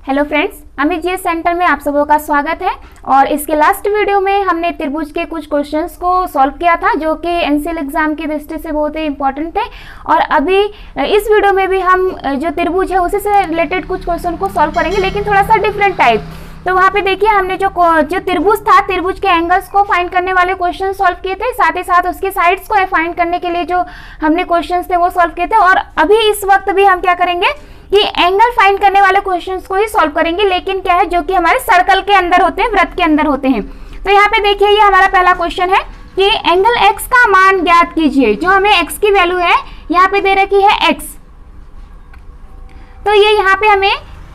Hello friends, Amit ji centre में आप सबों का स्वागत है। और इसके लास्ट वीडियो में हमने त्रिभुज के कुछ क्वेश्चंस को सॉल्व किया था जो कि एनसीएल एग्जाम की दृष्टि से बहुत ही इंपॉर्टेंट थे। और अभी इस वीडियो में भी हम जो त्रिभुज है उसी से रिलेटेड कुछ क्वेश्चन को सॉल्व करेंगे, लेकिन थोड़ा सा डिफरेंट टाइप। तो वहाँ पे देखिए हमने जो त्रिभुज था, त्रिभुज के एंगल्स को फाइंड करने वाले क्वेश्चन सॉल्व किए थे, साथ ही साथ उसके साइड्स को फाइंड करने के लिए जो हमने क्वेश्चन थे वो सॉल्व किए थे। और अभी इस वक्त भी हम क्या करेंगे कि एंगल फाइंड करने वाले क्वेश्चंस को ही सॉल्व करेंगे, लेकिन क्या है जो कि हमारे सर्कल के अंदर होते हैं, वृत्त के अंदर होते हैं। तो यहाँ पे देखिए ये हमारा पहला क्वेश्चन है कि एंगल x का मान ज्ञात कीजिए। जो हमें x की वैल्यू है यहाँ पे दे रखी है x, तो ये यहाँ पे हमें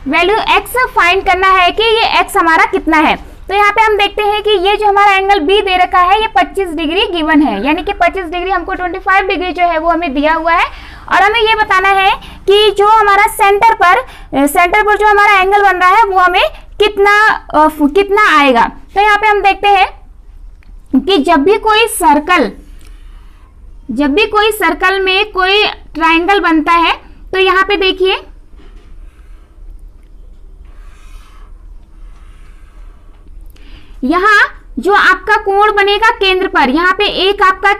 वैल्यू x फाइंड करना है कि ये x हमारा कितना है। तो यहाँ पे हम देखते हैं कि ये जो हमारा एंगल B दे रखा है ये 25 डिग्री गिवन है, यानी कि 25 डिग्री हमको 25 डिग्री जो है वो हमें दिया हुआ है। और हमें ये बताना है कि जो हमारा सेंटर पर जो हमारा एंगल बन रहा है वो हमें कितना आएगा। तो यहाँ पे हम देखते हैं कि जब भी कोई सर्कल में कोई ट्रायंगल बनता है तो यहाँ पे देखिए यहाँ जो आपका कोण बनेगा केंद्र पर, यहाँ पे एक आपका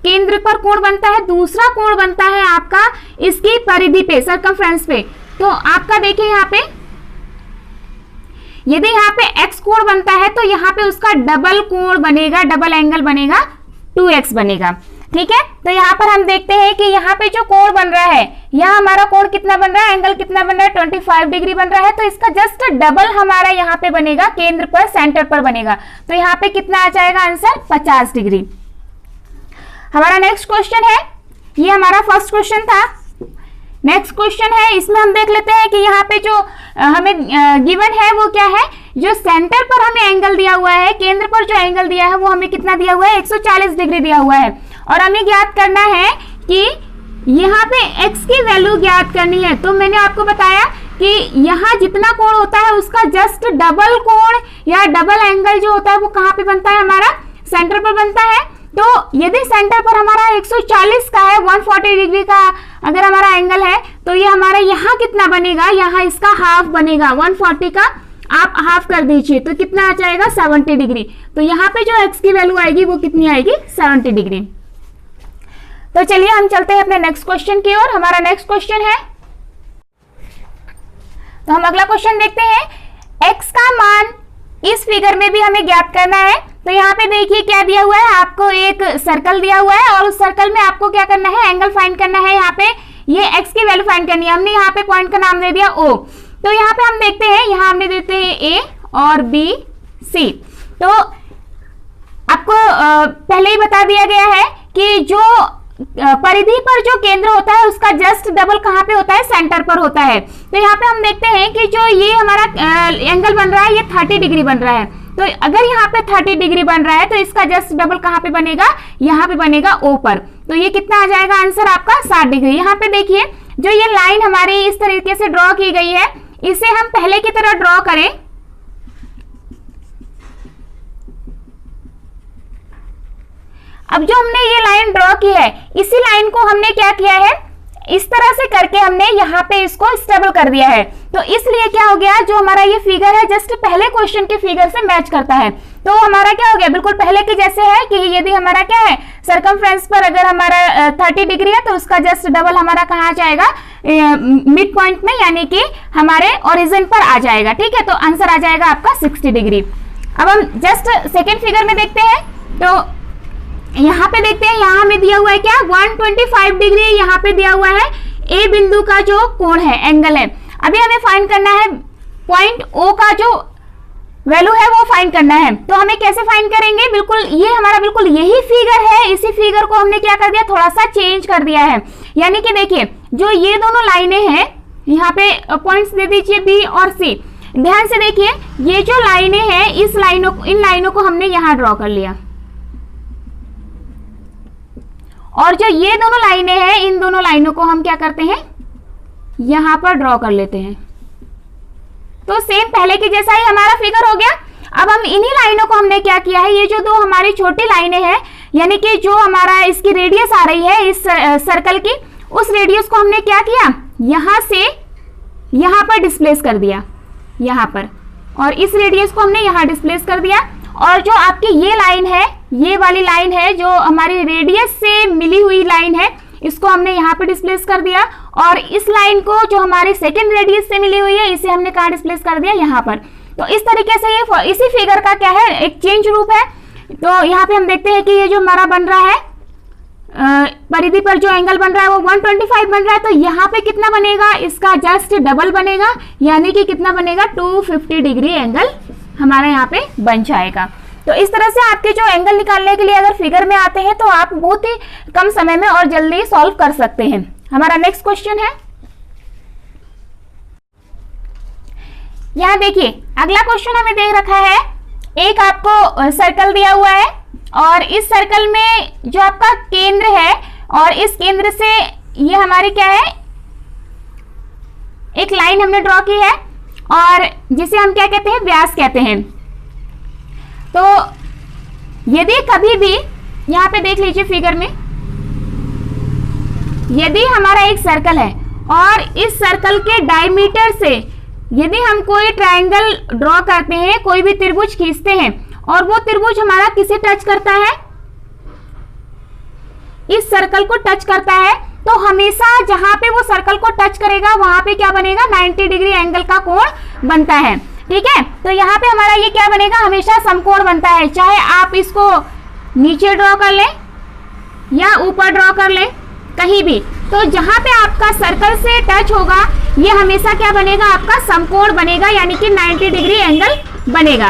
केंद्र पर कोण बनता है, दूसरा कोण बनता है आपका इसकी परिधि पे, सर्कमफ्रेंस पे। तो आपका देखिए यहाँ पे यदि यहाँ पे x कोण बनता है तो यहाँ पे उसका डबल कोण बनेगा, डबल एंगल बनेगा, 2x बनेगा। ठीक है, तो यहाँ पर हम देखते हैं कि यहाँ पे जो कोण बन रहा है, यहाँ हमारा कोण कितना बन रहा है, एंगल कितना बन रहा है, 25 डिग्री बन रहा है। तो इसका जस्ट डबल हमारा यहाँ पे बनेगा, केंद्र पर, सेंटर पर बनेगा। तो यहाँ पे कितना आ जाएगा आंसर, 50 डिग्री। हमारा नेक्स्ट क्वेश्चन है, ये हमारा फर्स्ट क्वेश्चन था। नेक्स्ट क्वेश्चन है, इसमें हम देख लेते हैं कि यहाँ पे जो हमें गिवन है वो क्या है। जो सेंटर पर हमें एंगल दिया हुआ है, केंद्र पर जो एंगल दिया है वो हमें कितना दिया हुआ है, 140 डिग्री दिया हुआ है। और हमें ज्ञात करना है कि यहाँ पे x की वैल्यू ज्ञात करनी है। तो मैंने आपको बताया कि यहाँ जितना कोण होता है उसका जस्ट डबल कोण या डबल एंगल जो होता है वो कहाँ पे बनता है, हमारा सेंटर पर बनता है। तो यदि सेंटर पर हमारा 140 का है, 140 डिग्री का अगर हमारा एंगल है, तो ये हमारा यहाँ कितना बनेगा, यहाँ इसका हाफ बनेगा। 140 का आप हाफ कर दीजिए तो कितना आ जाएगा, 70 डिग्री। तो यहाँ पे जो x की वैल्यू आएगी वो कितनी आएगी, 70 डिग्री। तो चलिए हम चलते हैं अपने नेक्स्ट क्वेश्चन की ओर। हमारा नेक्स्ट क्वेश्चन है, तो हम अगला क्वेश्चन देखते हैं। x का मान इस फिगर में भी हमें ज्ञात करना है। तो यहाँ पे देखिए क्या दिया हुआ है, आपको एक सर्कल दिया हुआ है और उस सर्कल में आपको क्या करना है, एंगल फाइंड करना है। यहाँ पे ये x की वैल्यू फाइंड करनी है। हमने यहाँ पे पॉइंट का नाम दे दिया O। तो यहाँ पे हम देखते हैं, यहाँ हमने देते हैं A और B C। तो आपको पहले ही बता दिया गया है कि जो परिधि पर जो केंद्र होता है उसका जस्ट डबल कहाँ पे होता है, सेंटर पर होता है। तो यहाँ पे हम देखते हैं कि जो ये हमारा एंगल बन रहा है ये 30 डिग्री बन रहा है। तो अगर यहाँ पे 30 डिग्री बन रहा है तो इसका जस्ट डबल कहाँ पे बनेगा, यहाँ पे बनेगा O पर। तो ये कितना आ जाएगा आंसर आपका, 60 डिग्री। यहाँ पे देखिए जो ये लाइन हमारी इस तरीके से ड्रॉ की गई है, इसे हम पहले की तरह ड्रॉ करें। अब जो हमने ये लाइन ड्रॉ की है, इसी लाइन को हमने क्या किया है, इस तरह से करके हमने यहाँ पे इसको स्टेबल कर दिया है। तो इसलिए क्या हो गया, जो हमारा ये फिगर है जस्ट पहले क्वेश्चन के फिगर से मैच करता है। तो हमारा क्या हो गया, बिल्कुल पहले के जैसे है कि यदि हमारा क्या है, सर्कमफ्रेंस पर अगर हमारा 30 डिग्री है तो उसका जस्ट डबल हमारा कहाँ जाएगा, मिड पॉइंट में, यानी कि हमारे ओरिजिन पर आ जाएगा। ठीक है, तो आंसर आ जाएगा आपका 60 डिग्री। अब हम जस्ट सेकेंड फिगर में देखते हैं। तो यहाँ पे देखते हैं, यहाँ हमें दिया हुआ है क्या, 125 डिग्री यहाँ पे दिया हुआ है ए बिंदु का जो कोण है, एंगल है। अभी हमें फाइंड करना है पॉइंट O का जो वैल्यू है वो फाइंड करना है। तो हमें कैसे फाइंड करेंगे, बिल्कुल ये हमारा बिल्कुल यही फिगर है, इसी फिगर को हमने क्या कर दिया, थोड़ा सा चेंज कर दिया है। यानी कि देखिए जो ये दोनों लाइनें हैं, यहाँ पे पॉइंट्स दे दीजिए B और C। ध्यान से देखिए ये जो लाइनें हैं, इन लाइनों को हमने यहाँ ड्रॉ कर लिया, और जो ये दोनों लाइनें हैं, इन दोनों लाइनों को हम क्या करते हैं, यहां पर ड्रॉ कर लेते हैं। तो सेम पहले की जैसा ही हमारा फिगर हो गया। अब हम इन्हीं लाइनों को हमने क्या किया है, ये जो दो हमारी छोटी लाइनें हैं, यानी कि जो हमारा इसकी रेडियस आ रही है इस सर्कल की, उस रेडियस को हमने क्या किया, यहां से यहां पर डिस्प्लेस कर दिया। यहाँ पर, और इस रेडियस को हमने यहाँ डिस्प्लेस कर दिया। और जो आपकी ये लाइन है, ये वाली लाइन है जो हमारी रेडियस से मिली हुई लाइन है, इसको हमने यहाँ पे डिस्प्लेस कर दिया। और इस लाइन को जो हमारी सेकेंड रेडियस से मिली हुई है, इसे हमने कहाँ डिस्प्लेस कर दिया, यहाँ पर। तो इस तरीके से ये इसी फिगर का क्या है, एक चेंज रूप है। तो यहाँ पे हम देखते हैं कि ये जो हमारा बन रहा है, परिधि पर जो एंगल बन रहा है वो 125 बन रहा है। तो यहाँ पे कितना बनेगा, इसका जस्ट डबल बनेगा, यानी कि कितना बनेगा, 250 डिग्री एंगल हमारा यहाँ पे बन जाएगा। तो इस तरह से आपके जो एंगल निकालने के लिए अगर फिगर में आते हैं तो आप बहुत ही कम समय में और जल्दी सॉल्व कर सकते हैं। हमारा नेक्स्ट क्वेश्चन है, यहाँ देखिए अगला क्वेश्चन हमें दे रखा है, एक आपको सर्कल दिया हुआ है और इस सर्कल में जो आपका केंद्र है और इस केंद्र से ये हमारी क्या है, एक लाइन हमने ड्रॉ की है और जिसे हम क्या कहते हैं, व्यास कहते हैं। तो यदि कभी भी यहाँ पे देख लीजिए फिगर में, यदि हमारा एक सर्कल है और इस सर्कल के डायमीटर से यदि हम कोई ट्रायंगल ड्रॉ करते हैं, कोई भी त्रिभुज खींचते हैं और वो त्रिभुज हमारा किसे टच करता है, इस सर्कल को टच करता है, तो हमेशा जहां पे वो सर्कल को टच करेगा वहां पे क्या बनेगा, 90 डिग्री एंगल का कोण बनता है। ठीक है, तो यहाँ पे हमारा ये क्या बनेगा, हमेशा समकोण बनता है, चाहे आप इसको नीचे ड्रॉ कर लें या ऊपर ड्रॉ कर लें, कहीं भी। तो जहां पे आपका सर्कल से टच होगा ये हमेशा क्या बनेगा, आपका समकोण बनेगा, यानी कि 90 डिग्री एंगल बनेगा।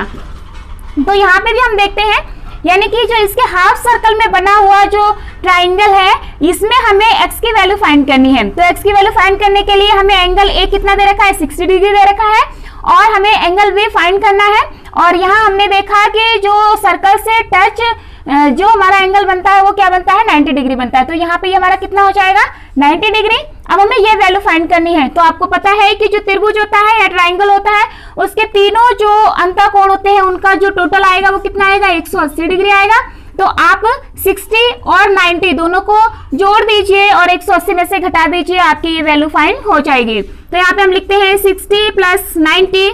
तो यहाँ पे भी हम देखते हैं, यानी कि जो इसके हाफ सर्कल में बना हुआ जो ट्राइंगल है, इसमें हमें x की वैल्यू फाइंड करनी है। तो x की वैल्यू फाइंड करने के लिए हमें एंगल a कितना दे रखा है, 60 डिग्री दे रखा है, और हमें एंगल b फाइंड करना है। और यहाँ हमने देखा कि जो सर्कल से टच जो हमारा एंगल बनता है वो क्या बनता है, 90 डिग्री बनता है। तो यहाँ पे ये हमारा कितना हो जाएगा, 90 डिग्री। अब हमें ये वैल्यू फाइंड करनी है। तो आपको पता है कि जो त्रिभुज होता है या ट्राइंगल होता है, उसके तीनों जो अंतःकोण होते हैं उनका जो टोटल आएगा वो कितना आएगा, 180 डिग्री आएगा। तो आप 60 और 90 दोनों को जोड़ दीजिए और 180 में से घटा दीजिए, आपकी ये वैल्यू फाइंड हो जाएगी। तो यहाँ पे हम लिखते हैं 60 प्लस 90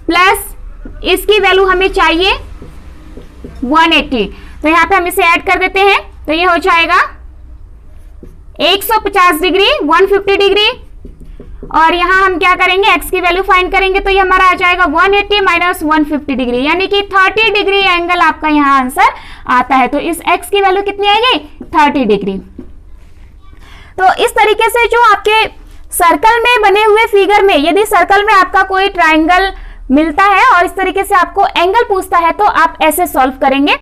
प्लस इसकी वैल्यू हमें चाहिए 180। तो यहाँ पे हम इसे ऐड कर देते हैं, तो ये हो जाएगा 150 डिग्री, 150 डिग्री। और यहाँ हम क्या करेंगे, x की वैल्यू फाइंड करेंगे, तो ये हमारा आ जाएगा 180 माइनस 150 डिग्री, यानी कि 30 डिग्री एंगल आपका यहाँ आंसर आता है। तो इस x की वैल्यू कितनी आएगी, 30 डिग्री। तो इस तरीके से जो आपके सर्कल में बने हुए फिगर में, यदि सर्कल में आपका कोई ट्राइंगल मिलता है और इस तरीके से आपको एंगल पूछता है, तो आप ऐसे सॉल्व करेंगे।